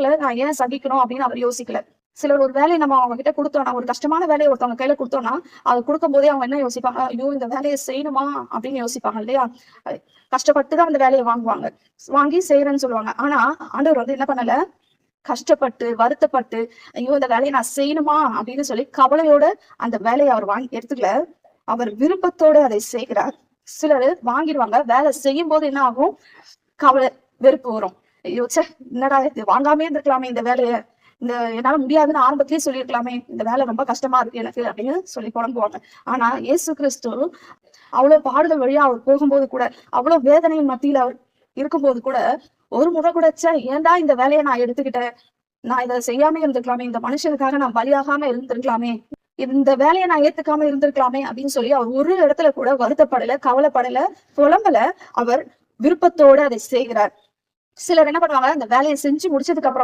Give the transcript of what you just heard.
கொடுக்கல, நான் ஏன் சகிக்கணும் அப்படின்னு அவர் யோசிக்கல. சிலர் ஒரு வேலையை நம்ம அவங்க கிட்ட கொடுத்தோம்னா, ஒரு கஷ்டமான வேலையை ஒருத்தவங்க கையில கொடுத்தோம்னா, அதை கொடுக்கும் போதே அவங்க என்ன யோசிப்பாங்க, ஐயோ இந்த வேலையை செய்யணுமா அப்படின்னு யோசிப்பாங்க இல்லையா? கஷ்டப்பட்டுதான் அந்த வேலையை வாங்குவாங்க, வாங்கி செய்யறேன்னு சொல்லுவாங்க. ஆனா ஆண்டவர் வந்து என்ன பண்ணல, கஷ்டப்பட்டு வருத்தப்பட்டு ஐயோ இந்த வேலையை நான் செய்யணுமா அப்படின்னு சொல்லி கவலையோட அந்த வேலையை அவர் எடுத்துக்கல. அவர் விருப்பத்தோட அதை செய்கிறார். சிலர் வாங்கிடுவாங்க, வேலை செய்யும் போது என்ன ஆகும், கவலை வெறுப்பு வரும். ஐயோ ச்சே, என்னடா இது, வாங்காமே இருந்திருக்கலாமே இந்த வேலையை, இந்த என்னால முடியாதுன்னு ஆரம்பத்திலேயே சொல்லியிருக்கலாமே, இந்த வேலை ரொம்ப கஷ்டமா இருக்கு எனக்கு அப்படின்னு சொல்லி புலம்புவாங்க. ஆனா இயேசு கிறிஸ்து அவ்வளவு பாடுதல் வழியா அவர் போகும்போது கூட, அவ்வளவு வேதனையின் மத்தியில அவர் இருக்கும்போது கூட, ஒரு முறை கூட ச்சே ஏன்டா இந்த வேலையை நான் எடுத்துக்கிட்டேன், நான் இதை செய்யாம இருந்திருக்கலாமே, இந்த மனுஷனுக்காக நான் பலியாகாம இருந்திருக்கலாமே, இந்த வேலையை நான் ஏத்துக்காம இருந்திருக்கலாமே அப்படின்னு சொல்லி அவர் ஒரு இடத்துல கூட வருத்தப்படல, கவலைப்படல, புலம்பல. அவர் விருப்பத்தோட அதை செய்கிறார். சிலர் என்ன பண்ணுவாங்க, இந்த வேலையை செஞ்சு முடிச்சதுக்கு அப்புறம்